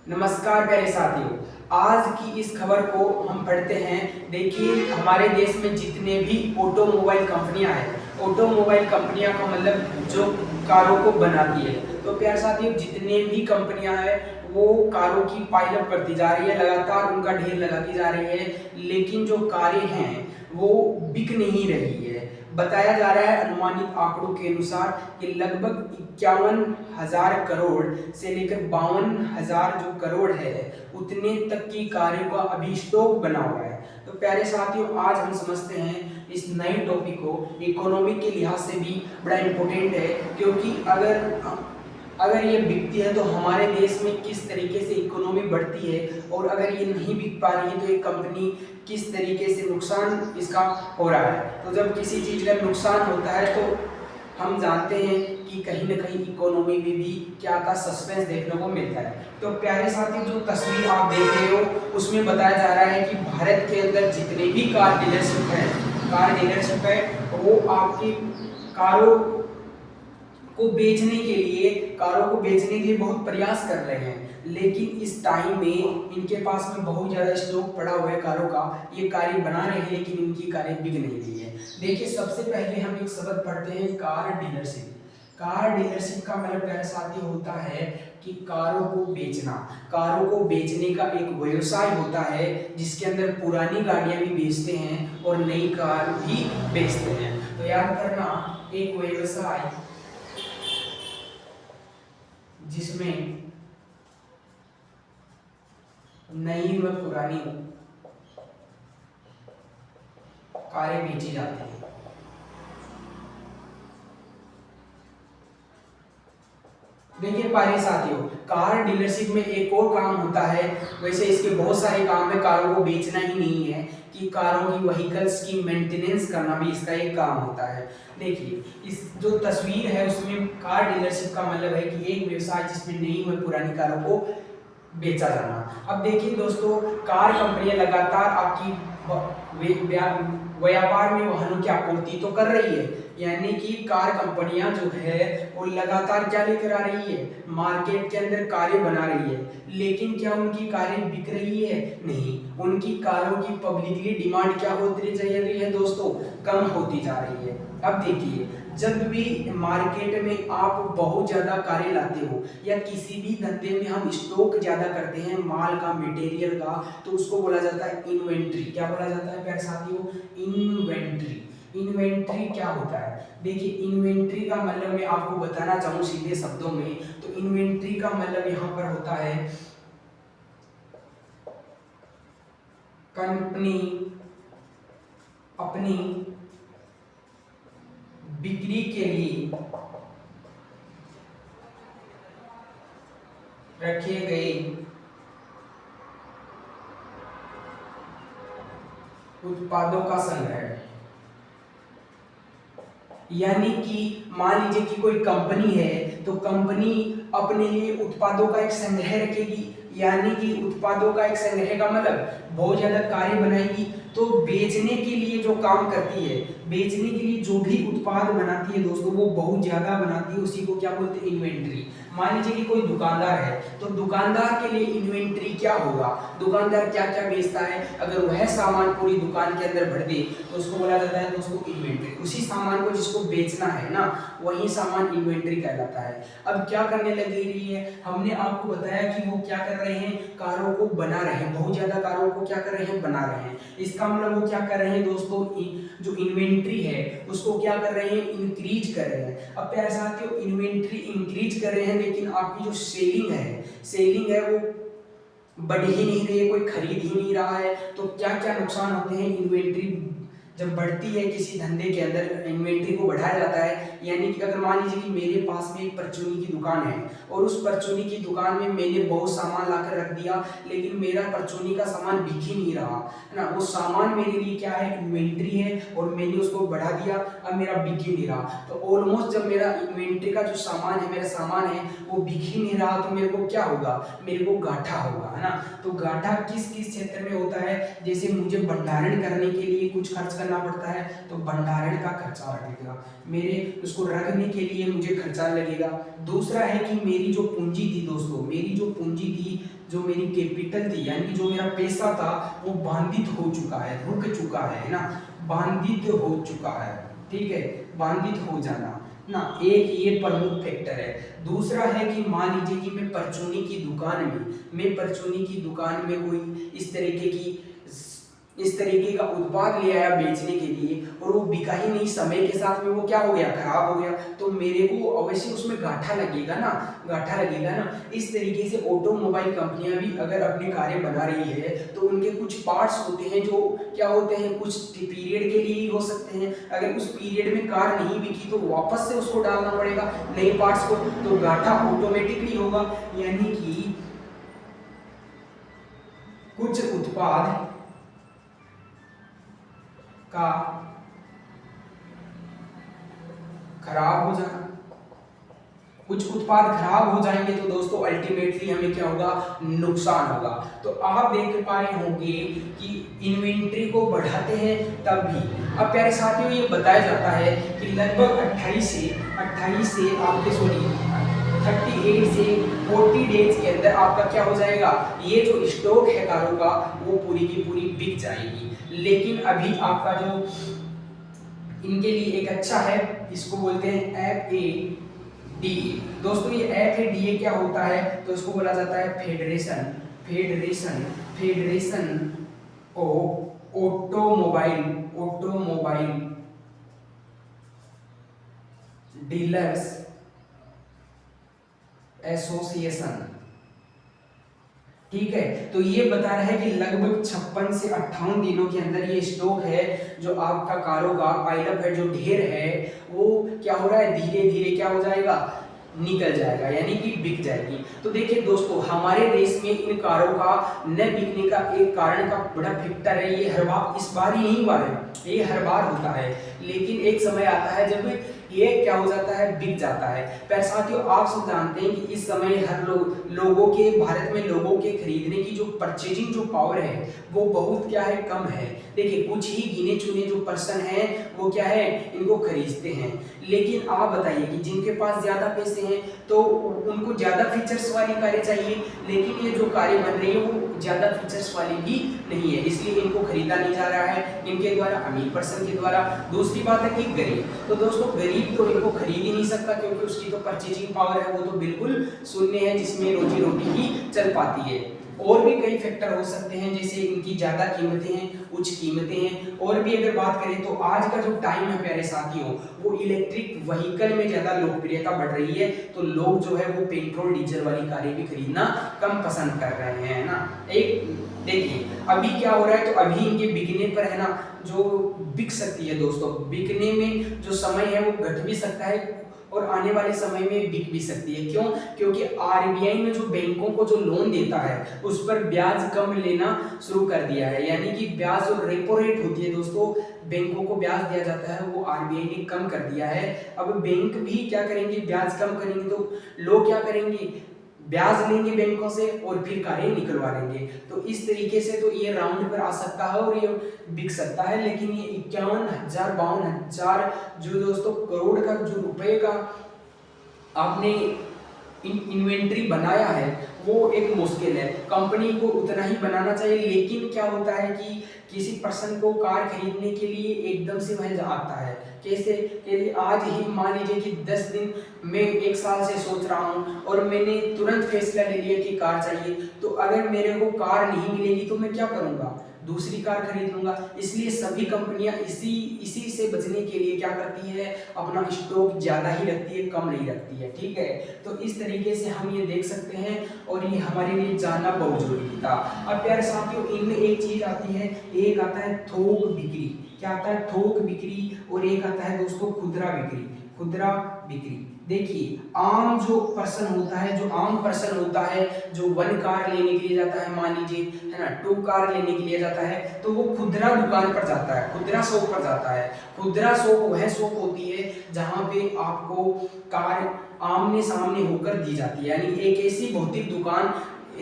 नमस्कार प्यारे साथियों। आज की इस खबर को हम पढ़ते हैं। देखिए, हमारे देश में जितने भी ऑटोमोबाइल कंपनियां हैं, ऑटोमोबाइल कंपनियां का मतलब जो कारों को बनाती है। तो प्यारे साथियों, जितने भी कंपनियां हैं वो कारों की पाइलअप करती जा रही है, लगातार उनका ढेर लगाती जा रही है, लेकिन जो कारें हैं वो बिक नहीं रही है। बताया जा रहा है अनुमानित आंकड़ों के अनुसार कि लगभग 51,000 करोड़ से लेकर 52,000 जो करोड़ है उतने तक की कारों का अभी स्टॉक बना हुआ है। तो प्यारे साथियों, आज हम समझते हैं इस नए टॉपिक को। इकोनॉमी के लिहाज से भी बड़ा इम्पोर्टेंट है, क्योंकि अगर ये बिकती है तो हमारे देश में किस तरीके से इकोनॉमी बढ़ती है, और अगर ये नहीं बिक पा रही है तो एक कंपनी किस तरीके से नुकसान इसका हो रहा है। तो जब किसी चीज़ का नुकसान होता है तो हम जानते हैं कि कहीं ना कहीं इकोनॉमी में भी क्या का सस्पेंस देखने को मिलता है। तो प्यारे साथी, जो तस्वीर आप देख रहे हो उसमें बताया जा रहा है कि भारत के अंदर जितने भी कार डीलरशिप है वो आपकी कारों को बेचने के लिए बहुत प्रयास कर रहे हैं, लेकिन इस टाइम में इनके पास में बहुत ज़्यादा स्टॉक पड़ा हुआ है कारों का। ये कारें बना रहे हैं लेकिन इनकी कारें बिक नहीं रही है। देखिए, सबसे पहले हम एक शब्द पढ़ते हैं, कार डीलरशिप। कार डीलरशिप का मतलब प्यारे साथी होता है कि कारों को बेचना। कारों को बेचने का एक व्यवसाय होता है जिसके अंदर पुरानी गाड़ियां भी बेचते हैं और नई कार भी बेचते हैं। तो याद करना, एक व्यवसाय जिसमें नई व पुरानी कारें बेची जाती हैं। देखिए प्यारे साथियों, कार डीलरशिप में एक और काम होता है। वैसे इसके बहुत सारे काम है, कारों को बेचना ही नहीं है कि कारों की व्हीकल्स की मेंटेनेंस करना भी इसका एक काम होता है। देखिए, इस जो तस्वीर है उसमें कार डीलरशिप का मतलब है कि एक व्यवसाय जिसमें नई व पुरानी कारों को बेचा जाना। अब देखिए दोस्तों, कार कंपनियां लगातार आपकी व्यापार में वाहनों की आपूर्ति तो कर रही है, यानी कि कार कंपनियां जो है वो लगातार क्या लेकर आ रही है, मार्केट के अंदर कारें बना रही है। लेकिन क्या उनकी कारें बिक रही है? नहीं। उनकी कारों की पब्लिकली डिमांड क्या होती जा रही है दोस्तों? कम होती जा रही है। अब देखिए, जब भी मार्केट में आप बहुत ज्यादा कारें लाते हो या किसी भी धंधे में हम स्टॉक ज्यादा करते हैं माल का, मटेरियल का, तो उसको बोला जाता है इन्वेंट्री। क्या बोला जाता है प्यारे साथियों? इन्वेंट्री। इन्वेंट्री क्या होता है? देखिए, इन्वेंट्री का मतलब मैं आपको बताना चाहूँ सीधे शब्दों में, तो इन्वेंट्री का मतलब यहाँ पर होता है कंपनी अपनी बिक्री के लिए रखे गए उत्पादों का संग्रह। यानी कि मान लीजिए कि कोई कंपनी है तो कंपनी अपने लिए उत्पादों का एक संग्रह रखेगी। यानी कि उत्पादों का एक संग्रह का मतलब बहुत ज्यादा कारें बनाएगी तो बेचने के लिए जो काम करती है, बेचने के लिए जो भी उत्पाद बनाती है दोस्तों, वो बहुत ज्यादा बनाती है, उसी को क्या बोलते हैं? इन्वेंट्री। मान लीजिए कि कोई दुकानदार है तो दुकानदार के लिए इन्वेंट्री क्या होगा? दुकानदार क्या क्या बेचता है, अगर वह सामान पूरी दुकान के अंदर भर दे तो उसको बोला जाता है दोस्तों इन्वेंट्री। उसी सामान को जिसको बेचना है ना, वही सामान इन्वेंट्री कहलाता है। अब क्या करने लगी रही है? हमने आपको बताया कि वो क्या कर रहे हैं, कारों को बना रहे हैं, बहुत ज्यादा कारों को क्या कर रहे हैं, बना रहे हैं। इसका मतलब वो क्या कर रहे हैं दोस्तों, जो इन्वेंट्री है उसको क्या कर रहे हैं, इंक्रीज कर रहे हैं। अब प्यारे साथियों, इन्वेंट्री इंक्रीज कर रहे हैं लेकिन आपकी जो सेलिंग है वो बढ़ ही नहीं रही है, कोई खरीद ही नहीं रहा है। तो क्या क्या नुकसान होते हैं? इन्वेंट्री जब बढ़ती है किसी धंधे के अंदर, इन्वेंट्री को बढ़ाया जाता है। यानी कि अगर मान लीजिए कि मेरे पास में एक परचूनी की दुकान है और उस परचूनी की दुकान में मैंने बहुत सामान लाकर रख दिया, लेकिन मेरा परचूनी का सामान बिक ही नहीं रहा है ना, वो सामान मेरे लिए क्या है, इन्वेंट्री है, और मैंने उसको बढ़ा दिया, अब मेरा बिक ही नहीं रहा। तो ऑलमोस्ट जब मेरा इन्वेंट्री का जो सामान है, मेरा सामान है, वो बिक ही नहीं रहा, तो मेरे को क्या होगा, मेरे को घाटा होगा, है ना। तो घाटा किस किस क्षेत्र में होता है? जैसे मुझे भंडारण करने के लिए कुछ खर्च करना पड़ता है, तो भंडारण का खर्चा लगेगा, मेरे उसको रखने के लिए मुझे खर्चा लगेगा। दूसरा है कि मेरी जो पूंजी थी दोस्तों, मेरी जो पूंजी थी, जो मेरी कैपिटल थी, यानी जो मेरा पैसा था वो बांधित हो चुका है, रुक चुका है ना, बांधित हो चुका है, ठीक है, बांधित हो जाना ना, एक ये प्रमुख फैक्टर है। दूसरा है कि मान लीजिए कि मैं परचूनी की दुकान में कोई इस तरीके का उत्पाद ले आया बेचने के लिए और वो बिका ही नहीं, समय के साथ में वो क्या हो गया, खराब हो गया, तो मेरे को अवश्य उसमें घाटा लगेगा ना। इस तरीके से ऑटोमोबाइल कंपनियां भी अगर अपनी कारें बना रही है तो उनके कुछ पार्ट्स होते हैं जो क्या होते हैं, कुछ पीरियड के लिए ही हो सकते हैं, अगर उस पीरियड में कार नहीं बिकी तो वापस से उसको डालना पड़ेगा नए पार्ट्स को, तो घाटा ऑटोमेटिकली होगा। यानी कि कुछ उत्पाद का खराब हो जाना, कुछ उत्पाद खराब हो जाएंगे तो दोस्तों अल्टीमेटली हमें क्या होगा, नुकसान होगा। तो आप देख पा रहे होंगे कि इन्वेंट्री को बढ़ाते हैं तब भी, अब प्यारे साथियों ये बताया जाता है कि लगभग 38 से आपके 38 से 40 डेज के अंदर आपका क्या हो जाएगा, ये जो स्टॉक है कारों का वो पूरी की पूरी बिक जाएगी। लेकिन अभी आपका जो इनके लिए एक अच्छा है, इसको बोलते हैं FADA। दोस्तों ये FADA क्या होता है, तो इसको बोला जाता है federation of automobile dealers association, ठीक है। तो ये बता रहा है कि लगभग 56 से 58 दिनों के अंदर ये स्टॉक है जो आपका कारों का पाइलअप है, जो ढेर है वो क्या हो रहा है, धीरे धीरे क्या हो जाएगा, निकल जाएगा, यानी कि बिक जाएगी। तो देखिए दोस्तों हमारे देश में इन कारों का न बिकने का एक कारण का बड़ा फैक्टर है, ये हर बार इस बार ही नहीं हुआ है, ये हर बार होता है, लेकिन एक समय आता है जब ये क्या हो जाता है, बिक जाता है। पर साथियों आप सब जानते हैं कि इस समय हर लोगों के भारत में लोगों के खरीदने की जो परचेजिंग जो पावर है वो बहुत क्या है, कम है। देखिए कुछ ही गिने चुने जो पर्सन हैं वो क्या है, इनको खरीदते हैं। लेकिन आप बताइए कि जिनके पास ज्यादा पैसे हैं तो उनको ज्यादा फीचर्स वाली कारें चाहिए, लेकिन ये जो कारें बन रही है वो ज्यादा फीचर्स वाली भी नहीं है, इसलिए इनको खरीदा नहीं जा रहा है इनके द्वारा, अमीर पर्सन के द्वारा। दूसरी बात है कि गरीब, तो दोस्तों गरीब तो इनको खरीद ही नहीं सकता क्योंकि उसकी तो परचेजिंग पावर है वो तो बिल्कुल शून्य है, जिसमें रोजी रोटी ही चल पाती है। और भी कई फैक्टर हो सकते हैं, जैसे इनकी ज्यादा कीमतें हैं, उच्च कीमतें हैं। और भी अगर बात करें तो आज का जो टाइम है प्यारे साथियों, वो इलेक्ट्रिक व्हीकल में ज्यादा लोकप्रियता बढ़ रही है, तो लोग जो है वो पेट्रोल डीजल वाली कारें भी खरीदना कम पसंद कर रहे हैं ना। एक देखिए अभी क्या हो रहा है, तो अभी इनके बिकने पर है ना जो बिक सकती है दोस्तों, बिकने में जो समय है वो घट भी सकता है और आने वाले समय में बिक भी सकती है। क्यों? क्योंकि आरबीआई ने जो बैंकों को जो लोन देता है उस पर ब्याज कम लेना शुरू कर दिया है, यानी कि ब्याज जो रेपो रेट होती है दोस्तों, बैंकों को ब्याज दिया जाता है वो आरबीआई ने कम कर दिया है। अब बैंक भी क्या करेंगे, ब्याज कम करेंगे तो लोग क्या करेंगे, ब्याज लेंगे बैंकों से और फिर कारें निकलवा लेंगे। तो इस तरीके से तो ये राउंड पर आ सकता है और ये बिक सकता है। लेकिन ये 51,000-52,000 जो दोस्तों करोड़ का जो रुपए का आपने इन्वेंट्री बनाया है वो एक मुश्किल है, कंपनी को उतना ही बनाना चाहिए। लेकिन क्या होता है कि किसी पर्सन को कार खरीदने के लिए एकदम से वह आता है, कैसे कि आज ही मान लीजिए कि 10 दिन मैं 1 साल से सोच रहा हूँ और मैंने तुरंत फैसला ले लिया कि कार चाहिए, तो अगर मेरे को कार नहीं मिलेगी तो मैं क्या करूँगा, दूसरी कार खरीद लूंगा। इसलिए सभी कंपनियां इसी से बचने के लिए क्या करती है, अपना स्टॉक ज्यादा ही रखती है, कम नहीं रखती है, ठीक है। तो इस तरीके से हम ये देख सकते हैं और ये हमारे लिए जानना बहुत जरूरी था। अब प्यारे साथियों इनमें एक चीज आती है, एक आता है थोक बिक्री, क्या आता है, थोक बिक्री, और एक आता है दोस्तों खुदरा बिक्री। देखिए आम जो पर्सन होता है, जो आम पर्सन होता है, जो 1 कार लेने के लिए जाता है, मान लीजिए है ना 2 कार लेने के लिए जाता है, तो वो खुदरा दुकान पर जाता है, खुदरा शॉप पर जाता है। खुदरा शॉप वह शॉप होती है जहां पे आपको कार आमने सामने होकर दी जाती है, यानी एक ऐसी भौतिक दुकान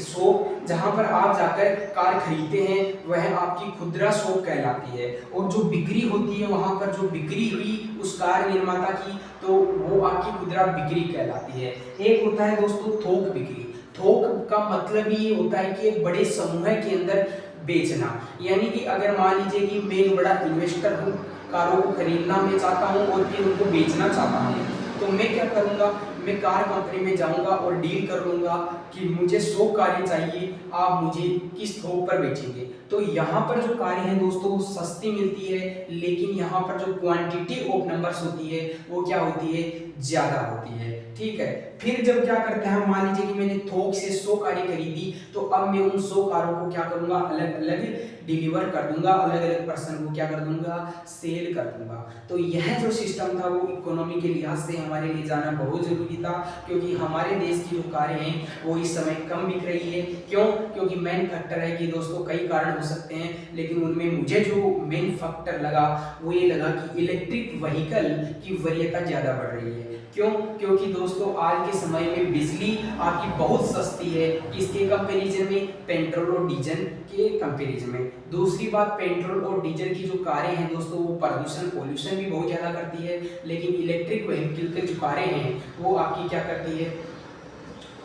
शॉप जहां पर आप जाकर कार खरीदते हैं वह आपकी खुदरा शॉप कहलाती है, और जो बिक्री होती है वहां पर जो बिक्री हुई उस कार निर्माता की तो वो आपकी खुदरा बिक्री कहलाती है। एक होता है दोस्तों थोक बिक्री। थोक का मतलब ही ये होता है कि एक बड़े समूह के अंदर बेचना, यानी कि अगर मान लीजिए कि मैं एक बड़ा इन्वेस्टर हूँ, कारों को खरीदना मैं चाहता हूँ और फिर उनको बेचना चाहता हूँ, तो मैं क्या करूँगा, मैं कार कंपनी में जाऊँगा और डील कर लूँगा कि मुझे 100 कारें चाहिए, आप मुझे किस थोक पर बेचेंगे। तो यहाँ पर जो कारें हैं दोस्तों वो सस्ती मिलती है, लेकिन यहाँ पर जो क्वांटिटी ऑफ नंबर्स होती है वो क्या होती है, ज़्यादा होती है। ठीक है, फिर जब क्या करते हैं, मान लीजिए कि मैंने थोक से 100 कारें खरीदी, तो अब मैं उन 100 कारों को क्या करूँगा, अलग अलग डिलीवर कर दूंगा, अलग अलग पर्सन को क्या कर दूंगा, सेल कर दूंगा। तो यह जो सिस्टम था वो इकोनॉमी के लिहाज से हमारे लिए जाना बहुत जरूरी था, क्योंकि हमारे देश की जो कारें हैं वो इस समय कम बिक रही है। क्यों? क्योंकि मेन फैक्टर है कि दोस्तों कई कारण हो सकते हैं, लेकिन उनमें मुझे जो मेन फैक्टर लगा वो ये लगा कि इलेक्ट्रिक व्हीकल की वरीयता ज़्यादा बढ़ रही है। क्यों? क्योंकि दोस्तों आज के समय में बिजली आपकी बहुत सस्ती है, किसके कंपैरिजन में, पेट्रोल और डीजल के कंपैरिजन में। दूसरी बात, पेट्रोल और डीजल की जो कारें हैं दोस्तों वो पोल्यूशन भी बहुत ज़्यादा करती है, लेकिन इलेक्ट्रिक व्हीकल की जो कारें हैं वो आपकी क्या करती है,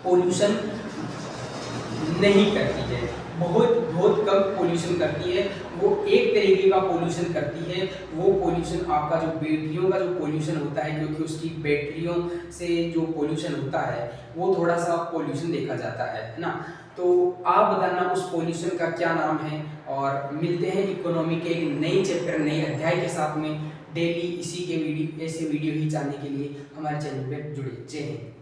पोल्यूशन नहीं करती है, बहुत बहुत कम पोल्यूशन करती है। वो एक तरीके का पोल्यूशन करती है, वो पोल्यूशन आपका जो बैटरियों का जो पोल्यूशन होता है, क्योंकि उसकी बैटरियों से जो पोल्यूशन होता है वो थोड़ा सा पोल्यूशन देखा जाता है ना। तो आप बताना उस पोल्यूशन का क्या नाम है, और मिलते हैं इकोनॉमी के एक नए चैप्टर नए अध्याय के साथ में। डेली इसी के वीडियो, ऐसे वीडियो ही जानने के लिए हमारे चैनल पर जुड़िए। जय हिंद।